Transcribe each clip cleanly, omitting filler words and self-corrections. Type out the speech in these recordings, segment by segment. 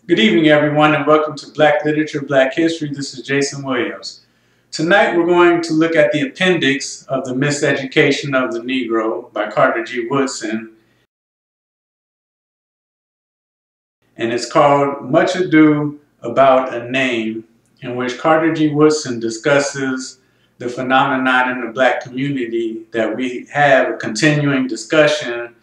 Good evening, everyone, and welcome to Black Literature, Black History. This is Jason Williams. Tonight, we're going to look at the appendix of The MisEducation of the Negro by Carter G. Woodson, and it's called Much Ado About a Name, in which Carter G. Woodson discusses the phenomenon in the Black community that we have a continuing discussion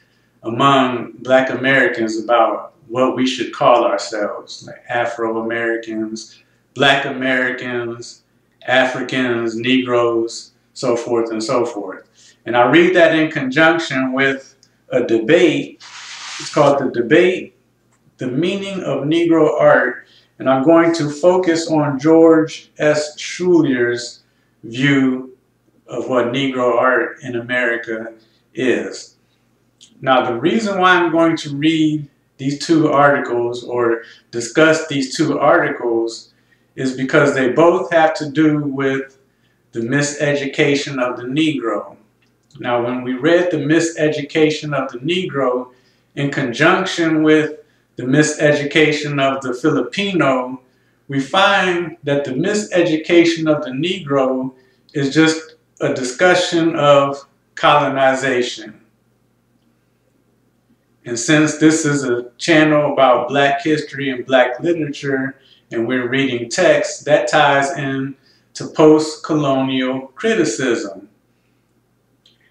among Black Americans about what we should call ourselves, like Afro-Americans, Black Americans, Africans, Negroes, so forth and so forth. And I read that in conjunction with a debate. It's called the debate, The Meaning of Negro Art, and I'm going to focus on George S. Trulier's view of what Negro art in America is. Now, the reason why I'm going to read these two articles or discuss these two articles is because they both have to do with the miseducation of the Negro. Now, when we read the miseducation of the Negro in conjunction with the miseducation of the Filipino, we find that the miseducation of the Negro is just a discussion of colonization. And since this is a channel about Black history and Black literature, and we're reading text, that ties in to post-colonial criticism.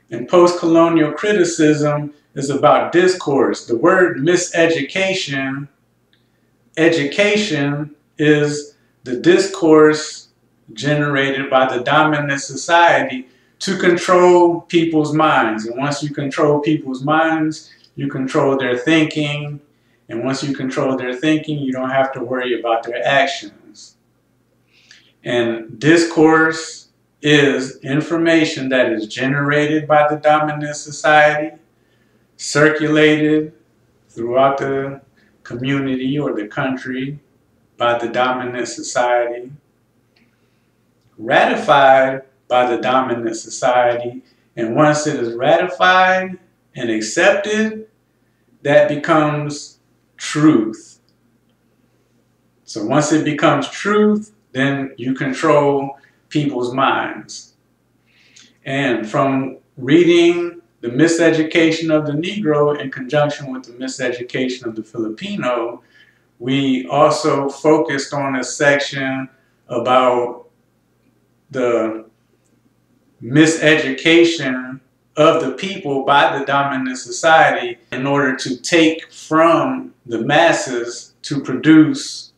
And post-colonial criticism is about discourse. The word miseducation, education, is the discourse generated by the dominant society to control people's minds. And once you control people's minds, you control their thinking, and once you control their thinking, you don't have to worry about their actions. And discourse is information that is generated by the dominant society, circulated throughout the community or the country by the dominant society, ratified by the dominant society, and once it is ratified and accepted, that becomes truth. So once it becomes truth, then you control people's minds. And from reading the miseducation of the Negro in conjunction with the miseducation of the Filipino, we also focused on a section about the miseducation of the people by the dominant society in order to take from the masses to produce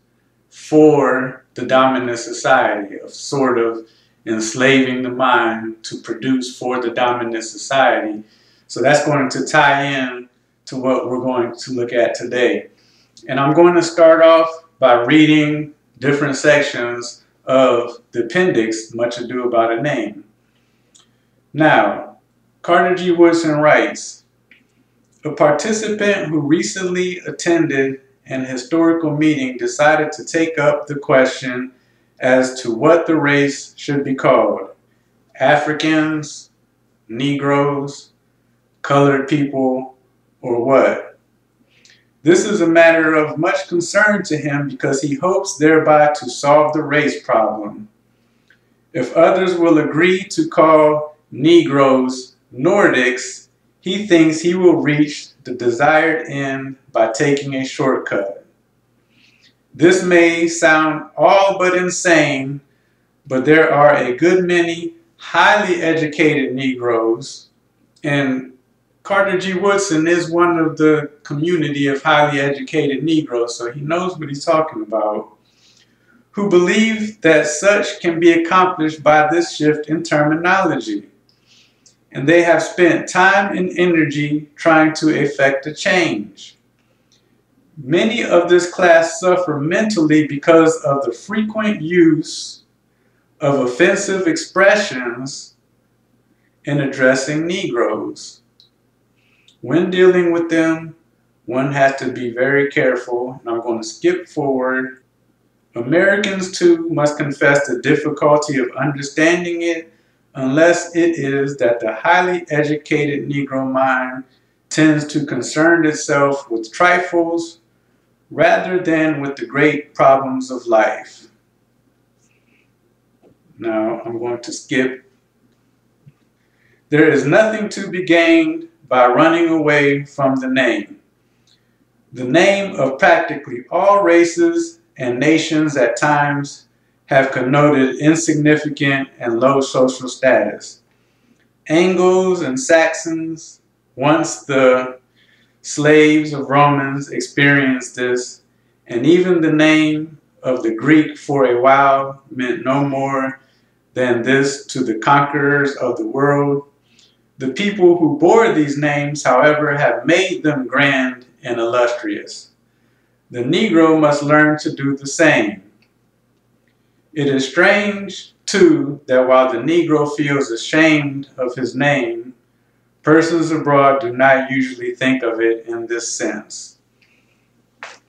for the dominant society, of sort of enslaving the mind to produce for the dominant society. So that's going to tie in to what we're going to look at today. And I'm going to start off by reading different sections of the appendix, Much Ado About a Name. Now, Carter G. Woodson writes, a participant who recently attended an historical meeting decided to take up the question as to what the race should be called: Africans, Negroes, colored people, or what? This is a matter of much concern to him because he hopes thereby to solve the race problem. If others will agree to call Negroes Nordics, he thinks he will reach the desired end by taking a shortcut. This may sound all but insane, but there are a good many highly educated Negroes, and Carter G. Woodson is one of the community of highly educated Negroes, so he knows what he's talking about, who believe that such can be accomplished by this shift in terminology. And they have spent time and energy trying to effect a change. Many of this class suffer mentally because of the frequent use of offensive expressions in addressing Negroes. When dealing with them, one has to be very careful, and I'm going to skip forward. Americans, too, must confess the difficulty of understanding it, unless it is that the highly educated Negro mind tends to concern itself with trifles rather than with the great problems of life. Now, I'm going to skip. There is nothing to be gained by running away from the name. The name of practically all races and nations at times have connoted insignificant and low social status. Angles and Saxons, once the slaves of Romans, experienced this, and even the name of the Greek for a while meant no more than this to the conquerors of the world. The people who bore these names, however, have made them grand and illustrious. The Negro must learn to do the same. It is strange, too, that while the Negro feels ashamed of his name, persons abroad do not usually think of it in this sense.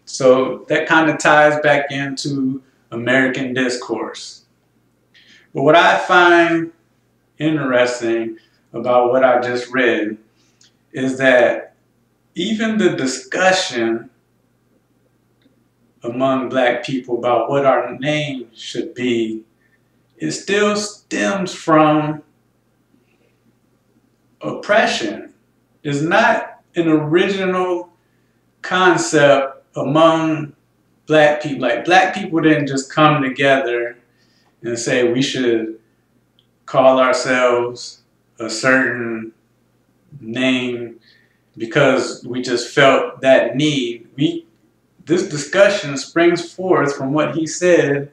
So that kind of ties back into American discourse. But what I find interesting about what I just read is that even the discussion among Black people about what our name should be, it still stems from oppression. It's not an original concept among Black people. Like, Black people didn't just come together and say we should call ourselves a certain name because we just felt that need. This discussion springs forth from what he said,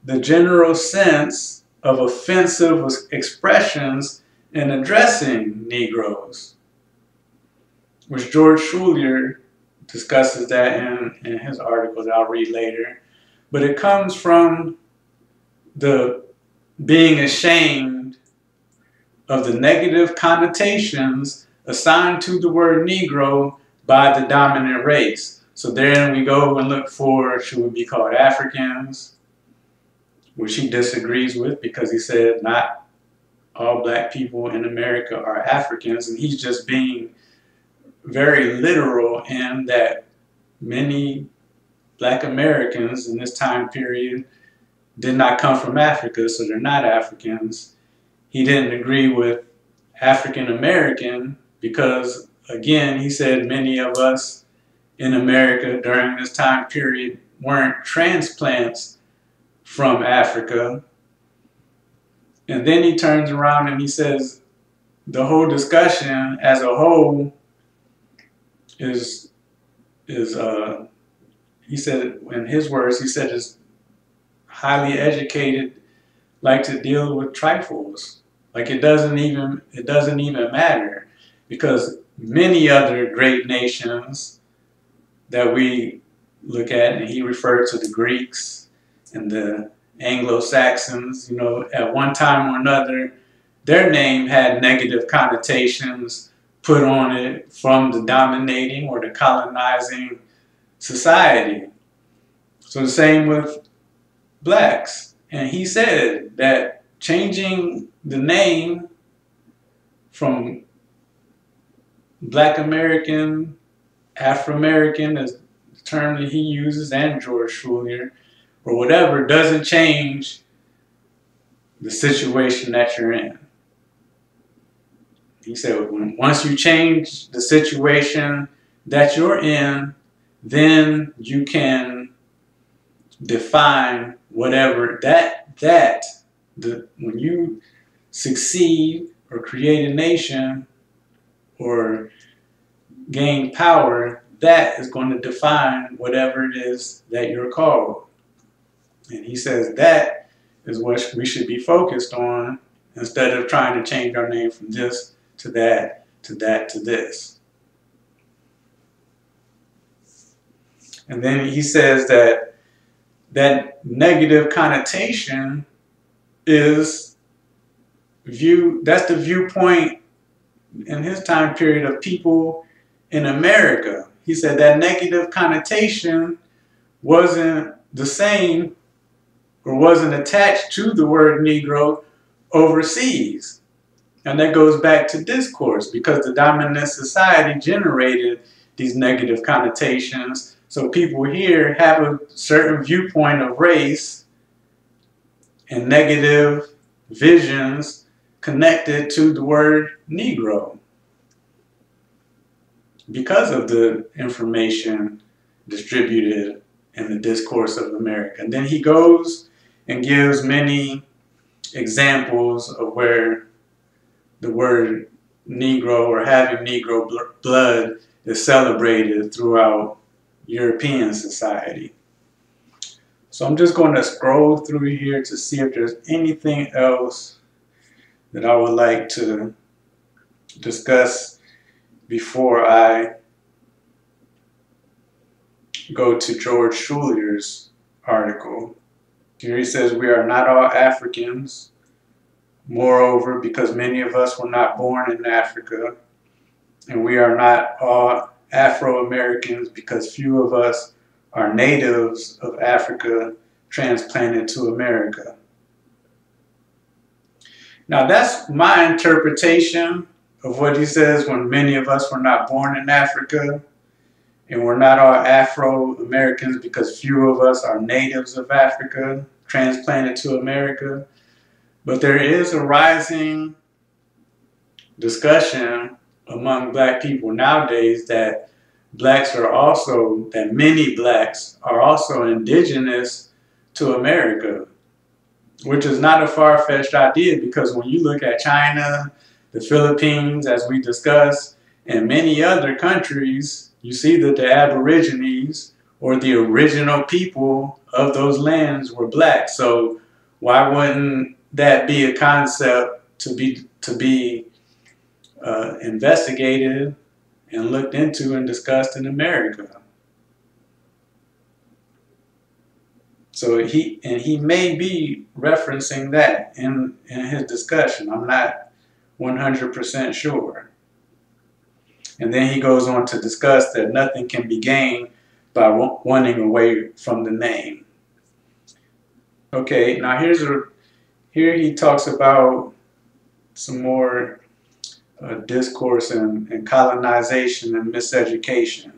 the general sense of offensive expressions in addressing Negroes, which George Trulia discusses that in his article that I'll read later. But it comes from the being ashamed of the negative connotations assigned to the word Negro by the dominant race. So then we go and look for, should we be called Africans? Which he disagrees with, because he said not all Black people in America are Africans, and he's just being very literal in that many Black Americans in this time period did not come from Africa, so they're not Africans. He didn't agree with African American because, again, he said many of us in America during this time period weren't transplants from Africa. And then he turns around and he says the whole discussion as a whole is he said, in his words, he said, is highly educated like to deal with trifles. Like it doesn't even matter, because many other great nations that we look at, and he referred to the Greeks and the Anglo-Saxons, you know, at one time or another, their name had negative connotations put on it from the dominating or the colonizing society. So the same with Blacks. And he said that changing the name from Black American, Afro-American, is the term that he uses, and George Trulia, or whatever, doesn't change the situation that you're in. He said, once you change the situation that you're in, then you can define whatever when you succeed or create a nation or gain power, that is going to define whatever it is that you're called. And he says that is what we should be focused on, instead of trying to change our name from this to that, to that, to this. And then he says that that negative connotation is that's the viewpoint in his time period of people in America. He said that negative connotation wasn't the same or wasn't attached to the word Negro overseas. And that goes back to discourse, because the dominant society generated these negative connotations So people here have a certain viewpoint of race and negative visions connected to the word Negro because of the information distributed in the Discourse of America. And then he goes and gives many examples of where the word Negro or having Negro blood is celebrated throughout European society. So I'm just going to scroll through here to see if there's anything else that I would like to discuss before I go to George Schulier's article. Here he says, we are not all Africans. Moreover, because many of us were not born in Africa, and we are not all Afro-Americans because few of us are natives of Africa transplanted to America. Now that's my interpretation of what he says when many of us were not born in Africa, and we're not all Afro-Americans because few of us are natives of Africa transplanted to America. But there is a rising discussion among black people nowadays that many blacks are also indigenous to America, which is not a far-fetched idea, because when you look at China, the Philippines, as we discussed, and many other countries, you see that the Aborigines, or the original people of those lands, were black. So why wouldn't that be a concept to be investigated and looked into and discussed in America? So he may be referencing that in his discussion. I'm not 100% sure. And then he goes on to discuss that nothing can be gained by wanting away from the name. Okay, now here he talks about some more discourse and colonization and miseducation.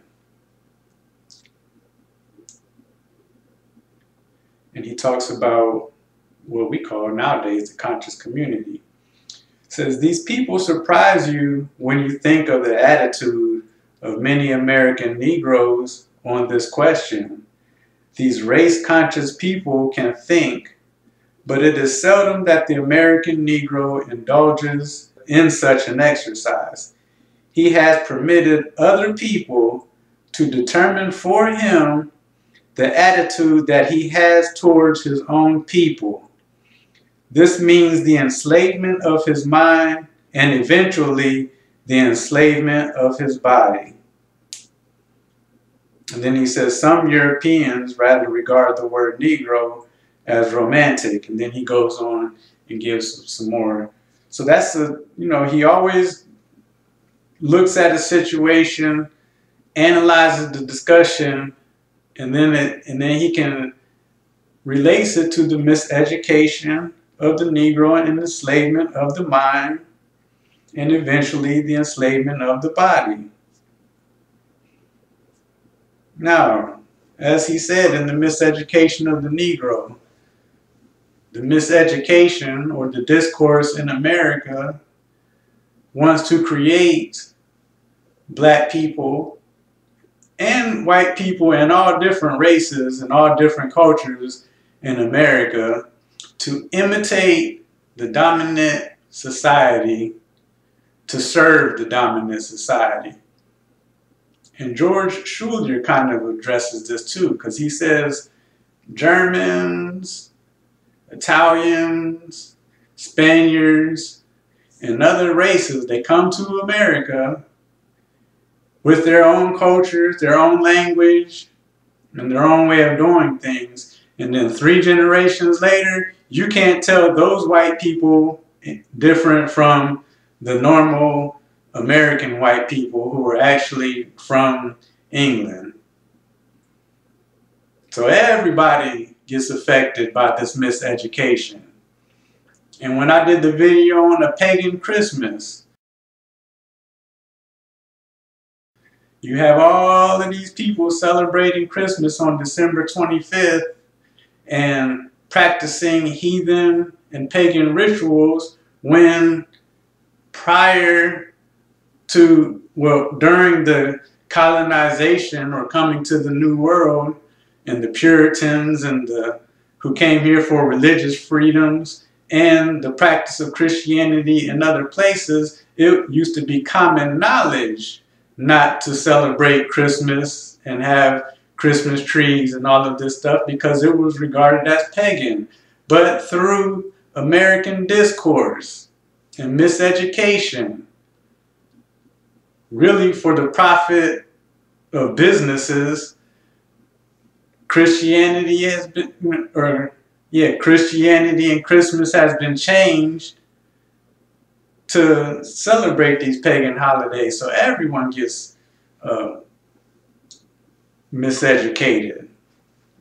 And he talks about what we call nowadays the conscious community. It says, these people surprise you when you think of the attitude of many American Negroes on this question. These race-conscious people can think, but it is seldom that the American Negro indulges in such an exercise. He has permitted other people to determine for him the attitude that he has towards his own people. This means the enslavement of his mind and eventually the enslavement of his body. And then he says some Europeans rather regard the word Negro as romantic. And then he goes on and gives some more. So that's he always looks at a situation, analyzes the discussion, and then he can relate it to the miseducation of the Negro and enslavement of the mind, and eventually the enslavement of the body. Now, as he said in the miseducation of the Negro, the miseducation or the discourse in America wants to create black people and white people and all different races and all different cultures in America to imitate the dominant society, to serve the dominant society. And George Schulier kind of addresses this too, because he says Germans, Italians, Spaniards, and other races, they come to America with their own cultures, their own language, and their own way of doing things. And then 3 generations later, you can't tell those white people different from the normal American white people who are actually from England. So everybody gets affected by this miseducation. And when I did the video on a pagan Christmas, You have all of these people celebrating Christmas on December 25th and practicing heathen and pagan rituals when prior to, well, during the colonization or coming to the New World, and the Puritans and who came here for religious freedoms and the practice of Christianity in other places, it used to be common knowledge not to celebrate Christmas and have Christmas trees and all of this stuff because it was regarded as pagan. But through American discourse and miseducation, really for the profit of businesses, Christianity has been, Christianity and Christmas has been changed to celebrate these pagan holidays. So everyone gets miseducated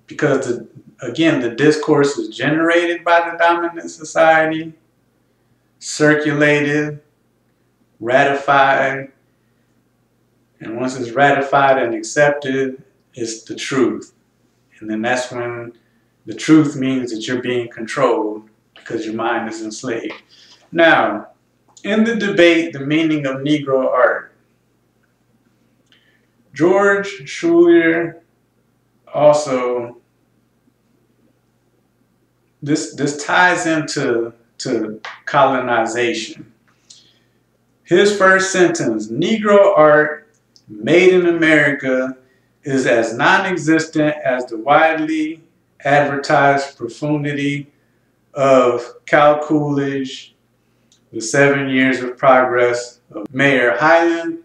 because, again, the discourse is generated by the dominant society, circulated, ratified, and once it's ratified and accepted, it's the truth. And then that's when the truth means that you're being controlled because your mind is enslaved. Now, in the debate, the meaning of Negro art, George Trulia also, this ties into colonization. His first sentence, Negro art made in America is as non-existent as the widely advertised profundity of Cal Coolidge, The 7 Years of Progress of Mayor Hyland,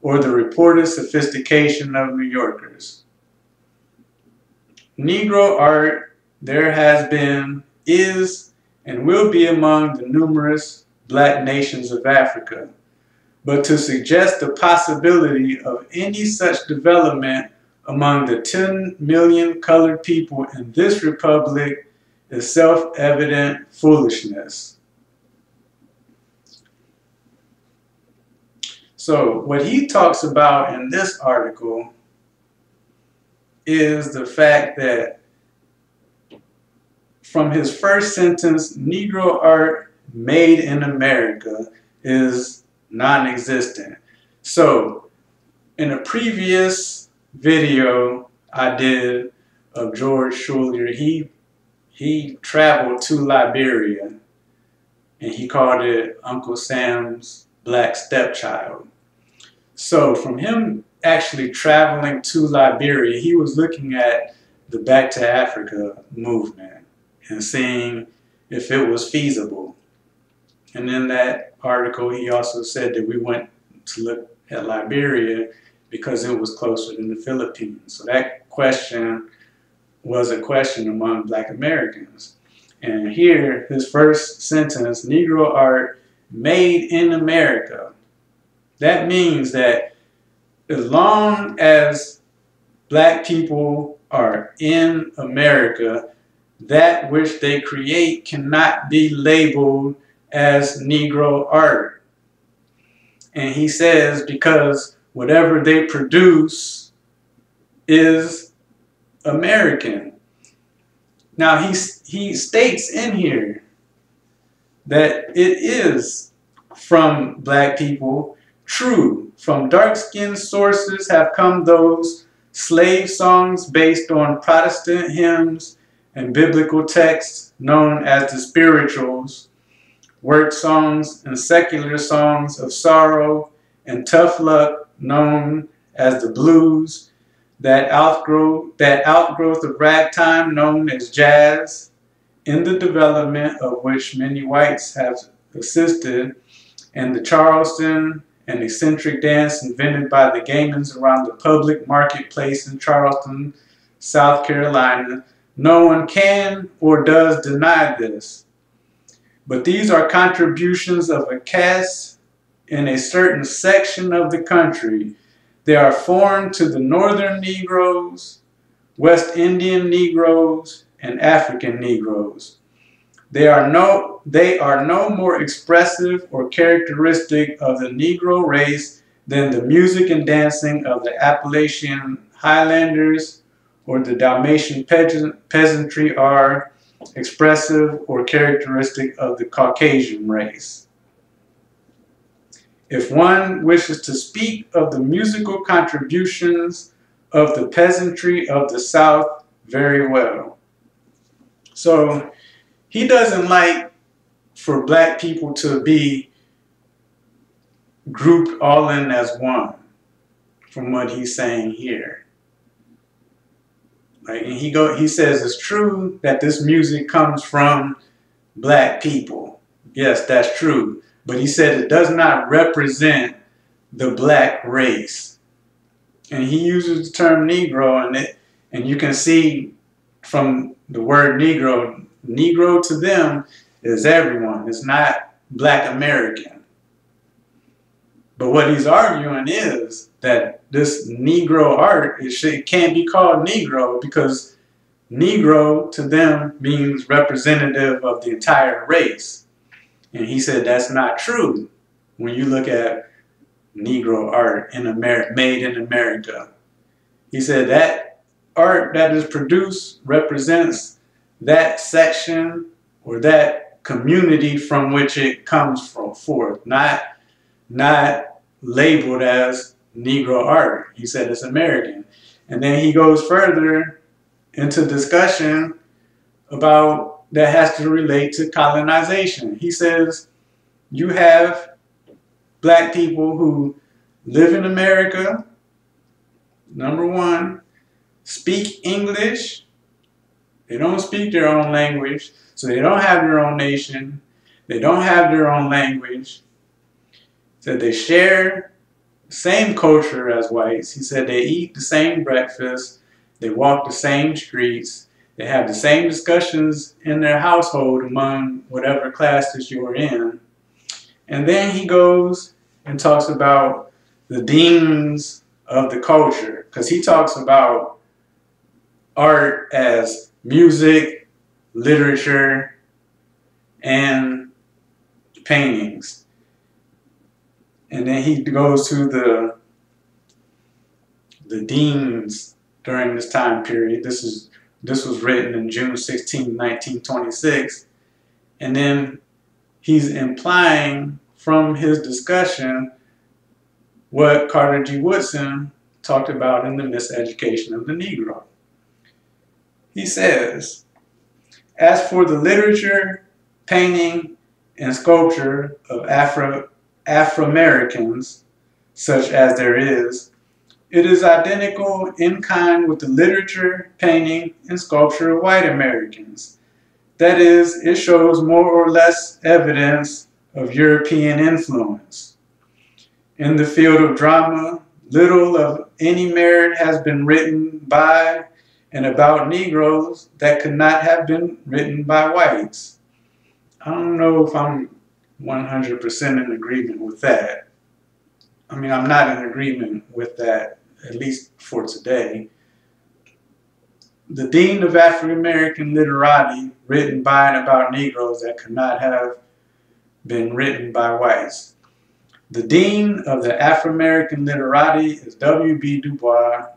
or the reported sophistication of New Yorkers. Negro art there has been, is, and will be among the numerous black nations of Africa. But to suggest the possibility of any such development among the 10 million colored people in this republic is self-evident foolishness. So what he talks about in this article is the fact that from his first sentence, Negro art made in America is non-existent. So in a previous video I did of George Trulia, he traveled to Liberia and he called it Uncle Sam's Black Stepchild. So from him actually traveling to Liberia, he was looking at the Back to Africa movement and seeing if it was feasible. And in that article, he also said that we went to look at Liberia because it was closer than the Philippines. So that question was a question among Black Americans. And here, his first sentence, Negro art made in America. That means that as long as Black people are in America, that which they create cannot be labeled as Negro art. And he says because whatever they produce is American. Now he states in here that it is from Black people. True, from dark-skinned sources have come those slave songs based on Protestant hymns and biblical texts known as the spirituals, work songs and secular songs of sorrow and tough luck known as the blues, that outgrowth of ragtime known as jazz, in the development of which many whites have assisted, and the Charleston and eccentric dance invented by the Gaymans around the public marketplace in Charleston, South Carolina. No one can or does deny this. But these are contributions of a caste in a certain section of the country. They are foreign to the Northern Negroes, West Indian Negroes, and African Negroes. They are no more expressive or characteristic of the Negro race than the music and dancing of the Appalachian Highlanders or the Dalmatian peasantry are expressive or characteristic of the Caucasian race. If one wishes to speak of the musical contributions of the peasantry of the South, very well. So he doesn't like for black people to be grouped all in as one, from what he's saying here. Like, and he says it's true that this music comes from black people. Yes, that's true. But he said it does not represent the black race. And he uses the term Negro, and you can see from the word Negro, Negro to them is everyone. It's not black American. But what he's arguing is that this Negro art, it can't be called Negro because Negro to them means representative of the entire race. And he said that's not true when you look at Negro art in America, made in America. He said that art that is produced represents that section or that community from which it comes from forth, not labeled as Negro art. He said it's American. And then he goes further into discussion about that has to relate to colonization. He says you have black people who live in America, number one, speak English. They don't speak their own language, so they don't have their own nation. They don't have their own language. So they share the same culture as whites. He said they eat the same breakfast. They walk the same streets. They have the same discussions in their household among whatever class that you're in. And then he goes and talks about the demons of the culture, because he talks about art as music, literature, and paintings. And then he goes to the demons during this time period. This was written in June 16, 1926. And then he's implying from his discussion what Carter G. Woodson talked about in the MisEducation of the Negro. He says, as for the literature, painting, and sculpture of Afro-Americans, such as there is, it is identical in kind with the literature, painting, and sculpture of white Americans. That is, it shows more or less evidence of European influence. In the field of drama, little of any merit has been written by and about Negroes that could not have been written by whites. I don't know if I'm 100% in agreement with that. I mean, I'm not in agreement with that, at least for today. The Dean of African American Literati, written by and about Negroes that could not have been written by whites. The Dean of the African American Literati is W.B. Du Bois,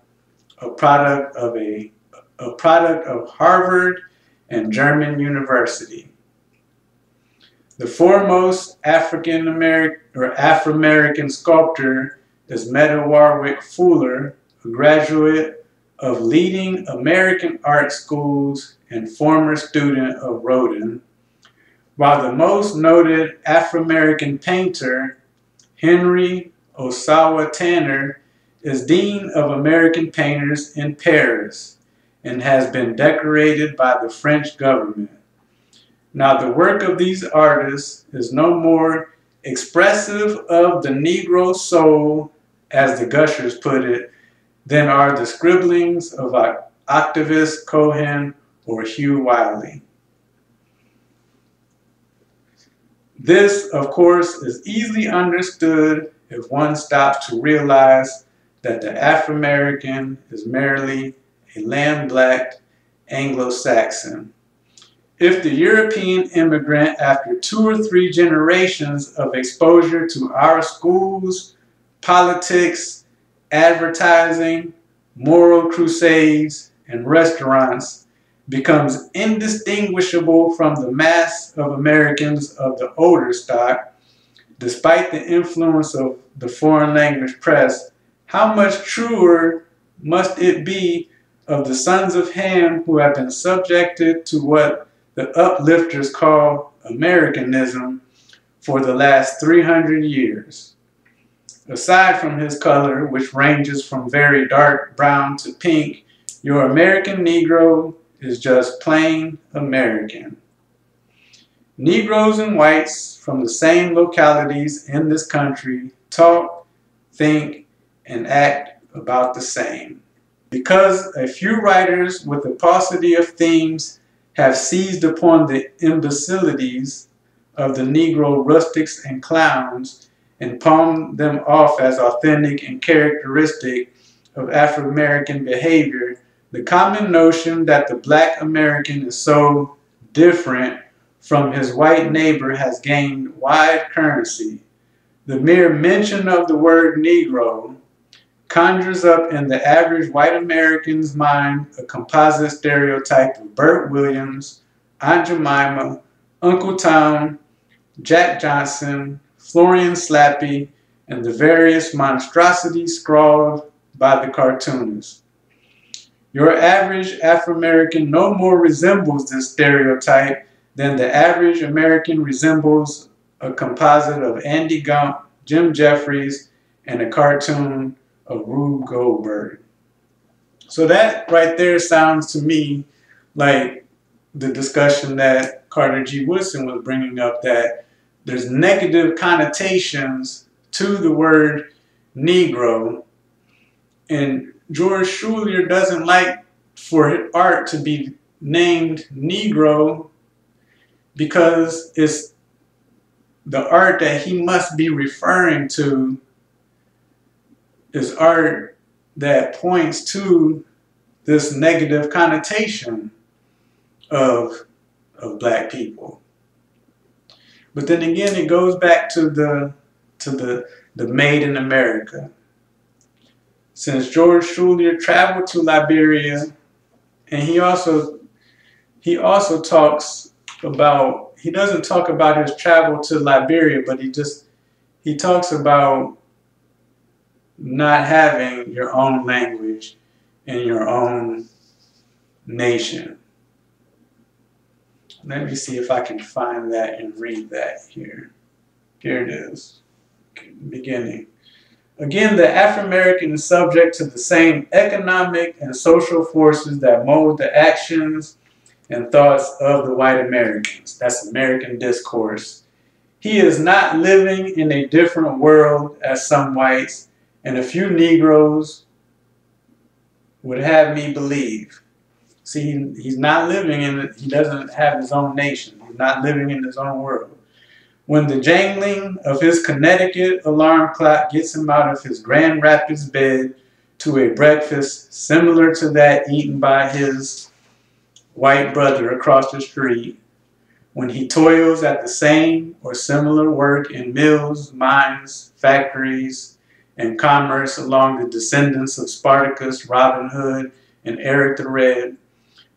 a product of Harvard and German University. The foremost Afro-American sculptor is Meta Warwick Fuller, a graduate of leading American art schools and former student of Rodin, while the most noted Afro-American painter, Henry Osawa Tanner, is Dean of American Painters in Paris and has been decorated by the French government. Now, the work of these artists is no more expressive of the Negro soul, as the Gushers put it, than are the scribblings of Octavius Cohen or Hugh Wiley. This, of course, is easily understood if one stops to realize that the Afro-American is merely a lamb-blacked Anglo-Saxon. If the European immigrant, after 2 or 3 generations of exposure to our schools, politics, advertising, moral crusades, and restaurants becomes indistinguishable from the mass of Americans of the older stock, despite the influence of the foreign language press, how much truer must it be of the sons of Ham who have been subjected to what the uplifters call Americanism for the last 300 years. Aside from his color, which ranges from very dark brown to pink, your American Negro is just plain American. Negroes and whites from the same localities in this country talk, think, and act about the same. Because a few writers with a paucity of themes have seized upon the imbecilities of the Negro rustics and clowns and palmed them off as authentic and characteristic of Afro-American behavior, the common notion that the black American is so different from his white neighbor has gained wide currency. The mere mention of the word Negro conjures up in the average white American's mind a composite stereotype of Bert Williams, Aunt Jemima, Uncle Tom, Jack Johnson, Florian Slappy, and the various monstrosities scrawled by the cartoonists. Your average Afro-American no more resembles this stereotype than the average American resembles a composite of Andy Gump, Jim Jeffries, and a cartoon of Rube Goldberg. So that right there sounds to me like the discussion that Carter G. Woodson was bringing up, that there's negative connotations to the word Negro, and George Trulia doesn't like for art to be named Negro because it's the art that he must be referring to is art that points to this negative connotation of black people. But then again, it goes back to the Made in America. Since George Trulia traveled to Liberia, and he also talks about, he doesn't talk about his travel to Liberia, but he talks about not having your own language in your own nation. Let me see if I can find that and read that here. Here it is. Beginning. Again, the Afro-American is subject to the same economic and social forces that mold the actions and thoughts of the white Americans. That's American Discourse. He is not living in a different world as some whites and a few Negroes would have me believe. See, he's not living in it. He doesn't have his own nation. He's not living in his own world. When the jangling of his Connecticut alarm clock gets him out of his Grand Rapids bed to a breakfast similar to that eaten by his white brother across the street, when he toils at the same or similar work in mills, mines, factories, and commerce along the descendants of Spartacus, Robin Hood, and Eric the Red,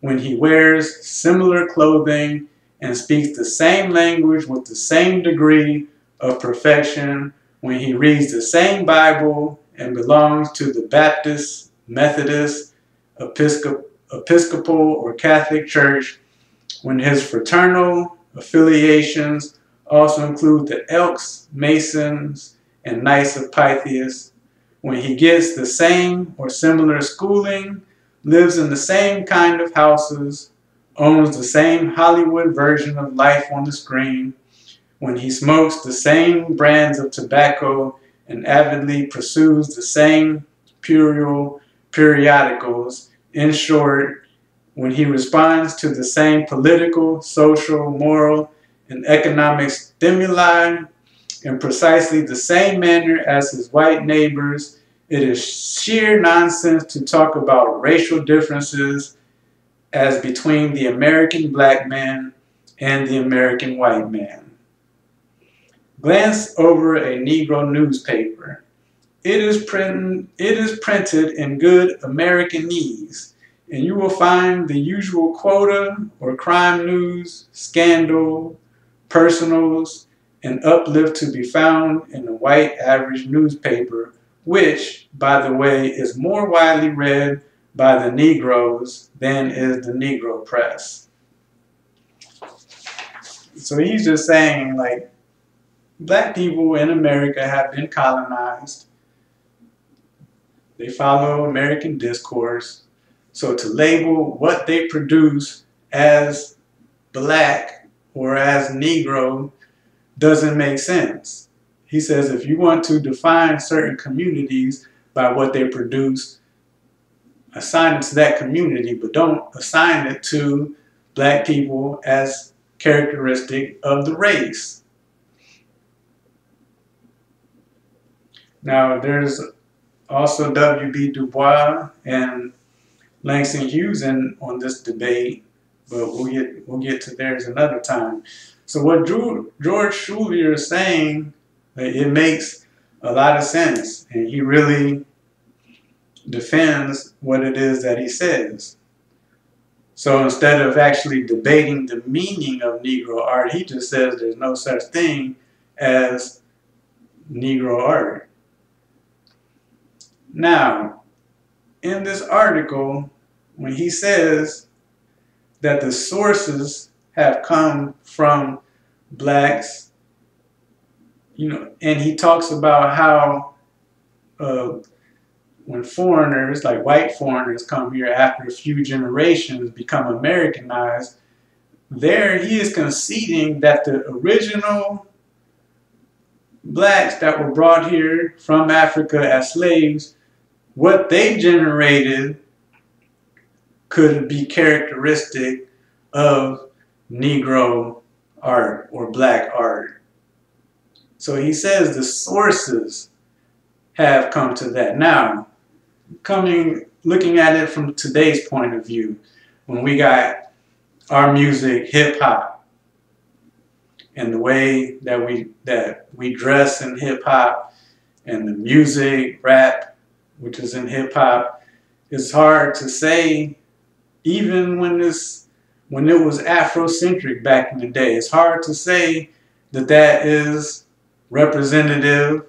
when he wears similar clothing and speaks the same language with the same degree of perfection, when he reads the same Bible and belongs to the Baptist, Methodist, Episcopal, or Catholic Church, when his fraternal affiliations also include the Elks, Masons, and Knights of Pythias, when he gets the same or similar schooling, lives in the same kind of houses, owns the same Hollywood version of life on the screen, when he smokes the same brands of tobacco and avidly pursues the same puerile periodicals, in short, when he responds to the same political, social, moral, and economic stimuli in precisely the same manner as his white neighbors, it is sheer nonsense to talk about racial differences as between the American black man and the American white man. Glance over a Negro newspaper. It is printed in good Americanese, and you will find the usual quota or crime news, scandal, personals, and uplift to be found in the white average newspaper, which, by the way, is more widely read by the Negroes than is the Negro Press. So he's just saying, like, black people in America have been colonized. They follow American discourse. So to label what they produce as black or as Negro doesn't make sense. He says if you want to define certain communities by what they produce, assign it to that community, but don't assign it to black people as characteristic of the race. Now, there's also W.B. Du Bois and Langston Hughes on this debate, but we'll get to theirs another time. So what George Trulia is saying, it makes a lot of sense, and he really defends what it is that he says. So instead of actually debating the meaning of Negro art, he just says there's no such thing as Negro art. Now, in this article, when he says that the sources have come from blacks, and he talks about how when foreigners, like white foreigners, come here after a few generations, become Americanized, there he is conceding that the original blacks that were brought here from Africa as slaves, what they generated could be characteristic of Negro art or black art. So he says the sources have come to that. Now, looking at it from today's point of view, when we got our music, hip hop, and the way that we dress in hip hop, and the music, rap, which is in hip hop, it's hard to say, even when it was Afrocentric back in the day, it's hard to say that that is representative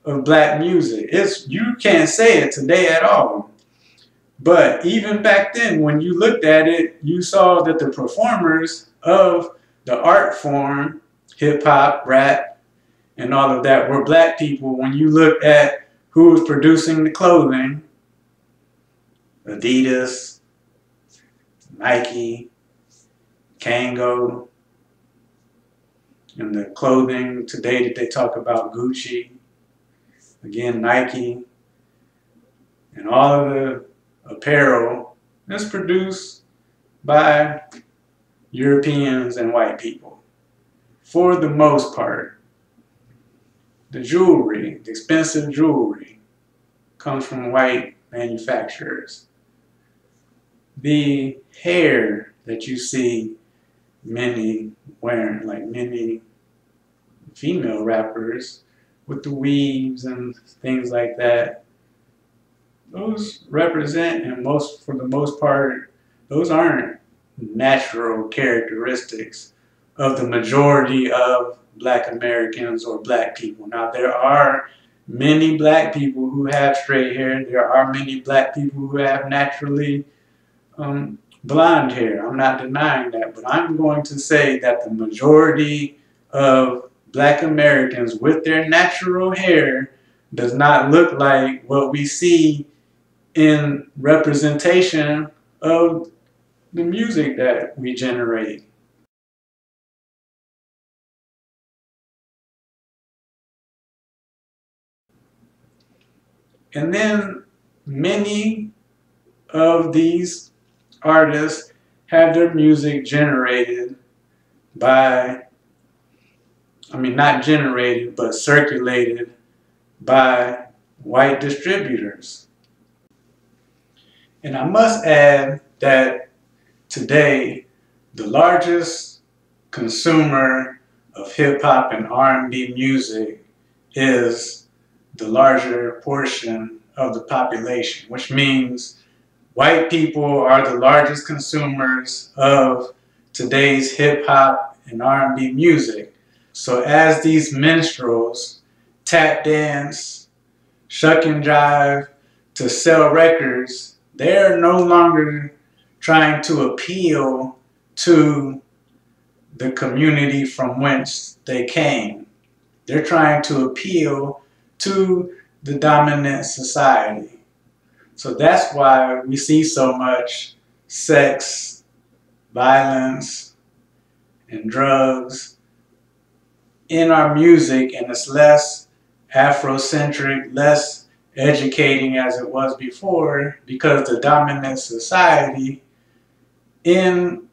of black music. You can't say it today at all. But even back then, when you looked at it, you saw that the performers of the art form, hip hop, rap, and all of that were black people. When you looked at who was producing the clothing, Adidas, Nike, Kango, and the clothing today that they talk about, Gucci, again, Nike, and all of the apparel is produced by Europeans and white people, for the most part. The jewelry, the expensive jewelry, comes from white manufacturers. The hair that you see many wearing, like many female rappers, with the weaves and things like that, those represent, and for the most part, those aren't natural characteristics of the majority of black Americans or black people. Now, there are many black people who have straight hair. There are many black people who have naturally blonde hair. I'm not denying that, but I'm going to say that the majority of black Americans with their natural hair does not look like what we see in representation of the music that we generate. And then many of these artists have their music generated by, not generated, but circulated by white distributors. And I must add that today, the largest consumer of hip hop and R&B music is the larger portion of the population, which means white people are the largest consumers of today's hip-hop and R&B music. So as these minstrels tap dance, shuck and jive to sell records, they're no longer trying to appeal to the community from whence they came. They're trying to appeal to the dominant society. So that's why we see so much sex, violence, and drugs in our music, and it's less Afrocentric, less educating as it was before, because the dominant society, in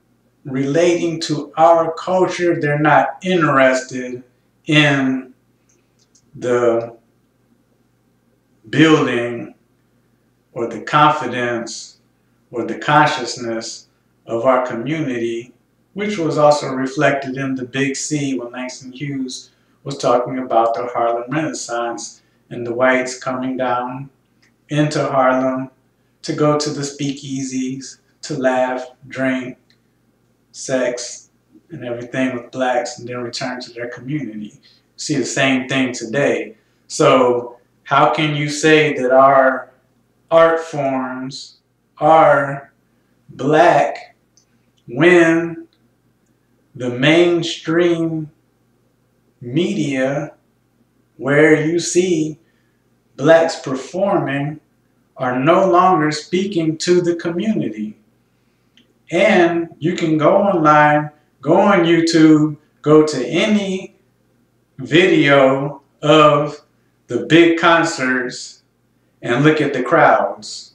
relating to our culture, they're not interested in the building or the confidence or the consciousness of our community, which was also reflected in the Big C when Langston Hughes was talking about the Harlem Renaissance and the whites coming down into Harlem to go to the speakeasies, to laugh, drink, sex, and everything with blacks, and then return to their community. See the same thing today. So how can you say that our art forms are black when the mainstream media, where you see blacks performing, are no longer speaking to the community? And you can go online, go on YouTube, go to any video of the big concerts and look at the crowds.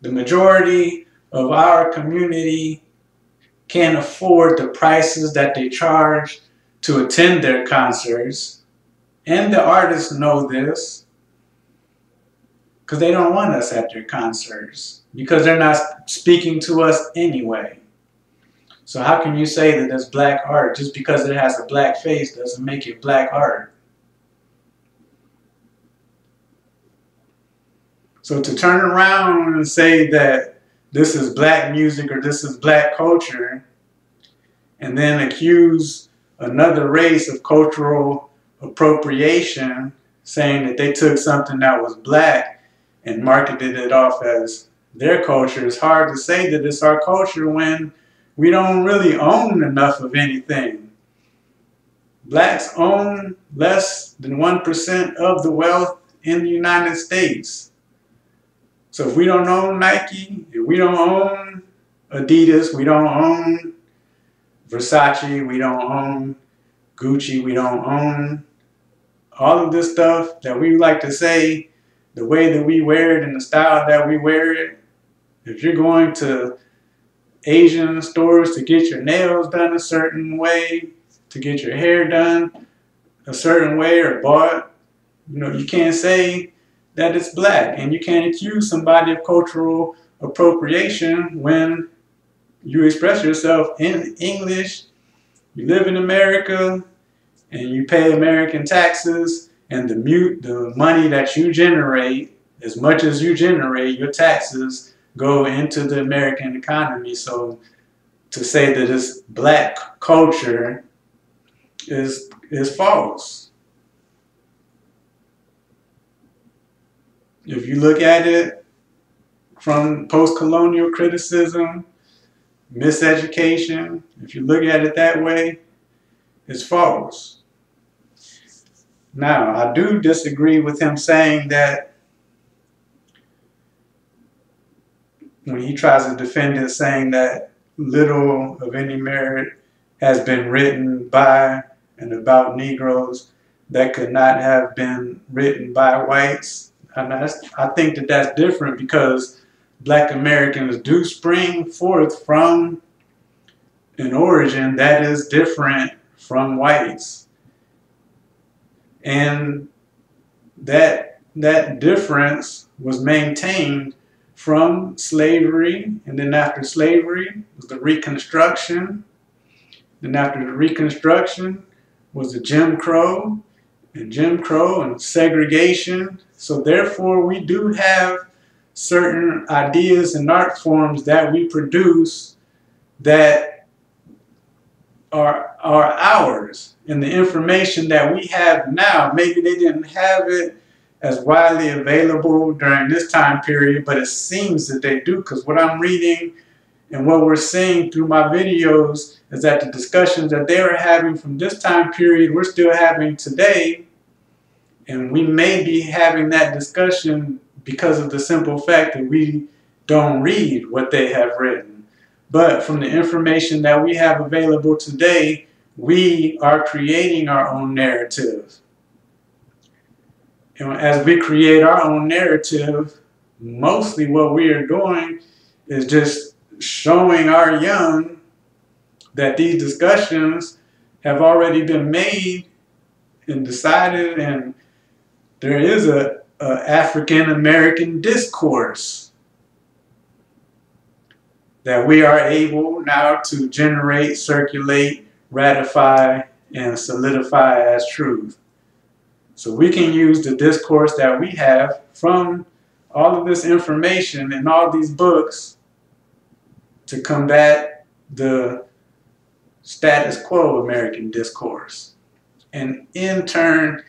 The majority of our community can't afford the prices that they charge to attend their concerts, and the artists know this because they don't want us at their concerts, because they're not speaking to us anyway. So how can you say that it's black art? Just because it has a black face doesn't make it black art. So to turn around and say that this is black music or this is black culture, and then accuse another race of cultural appropriation, saying that they took something that was black and marketed it off as their culture, it's hard to say that it's our culture when we don't really own enough of anything. Blacks own less than 1% of the wealth in the United States. So if we don't own Nike, if we don't own Adidas, we don't own Versace, we don't own Gucci, we don't own all of this stuff that we like to say, the way that we wear it and the style that we wear it. If you're going to Asian stores to get your nails done a certain way, to get your hair done a certain way, or bought, you can't say that it's black, and you can't accuse somebody of cultural appropriation when you express yourself in English, you live in America, and you pay American taxes, and the money that you generate, as much as you generate, your taxes go into the American economy. So to say that it's black culture is false. If you look at it from post-colonial criticism, MisEducation, if you look at it that way, it's false. Now, I do disagree with him saying that when he tries to defend it, saying that little of any merit has been written by and about Negroes that could not have been written by whites. I think that that's different, because black Americans do spring forth from an origin that is different from whites. And that difference was maintained from slavery, and then after slavery was the Reconstruction. Then after the Reconstruction was the Jim Crow, and Jim Crow and segregation. So therefore we do have certain ideas and art forms that we produce that are ours. And the information that we have now, maybe they didn't have it as widely available during this time period, but it seems that they do, because what I'm reading and what we're seeing through my videos is that the discussions that they were having from this time period, we're still having today. And we may be having that discussion because of the simple fact that we don't read what they have written. But from the information that we have available today, we are creating our own narrative. And as we create our own narrative, mostly what we are doing is just showing our young that these discussions have already been made and decided, and there is a African American discourse that we are able now to generate, circulate, ratify, and solidify as truth. So we can use the discourse that we have from all of this information and all these books to combat the status quo American discourse, and in turn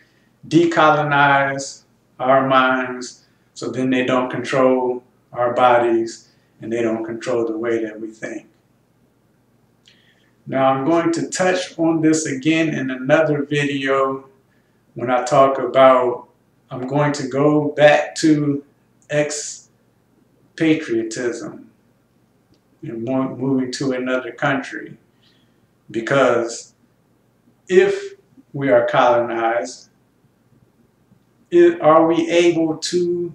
decolonize our minds so then they don't control our bodies and they don't control the way that we think. Now I'm going to touch on this again in another video when I talk about, I'm going to go back to expatriatism and moving to another country, because if we are colonized, are we able to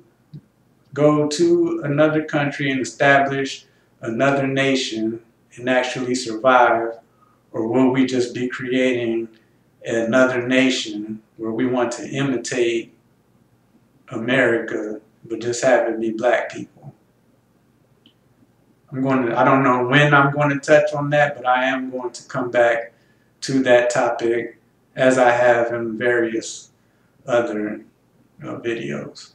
go to another country and establish another nation and actually survive? Or will we just be creating another nation where we want to imitate America, but just have it be black people? I don't know when I'm going to touch on that, but I am going to come back to that topic as I have in various other videos.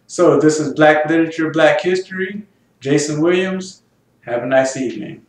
So this is Black Literature, Black History. Jason Williams. Have a nice evening.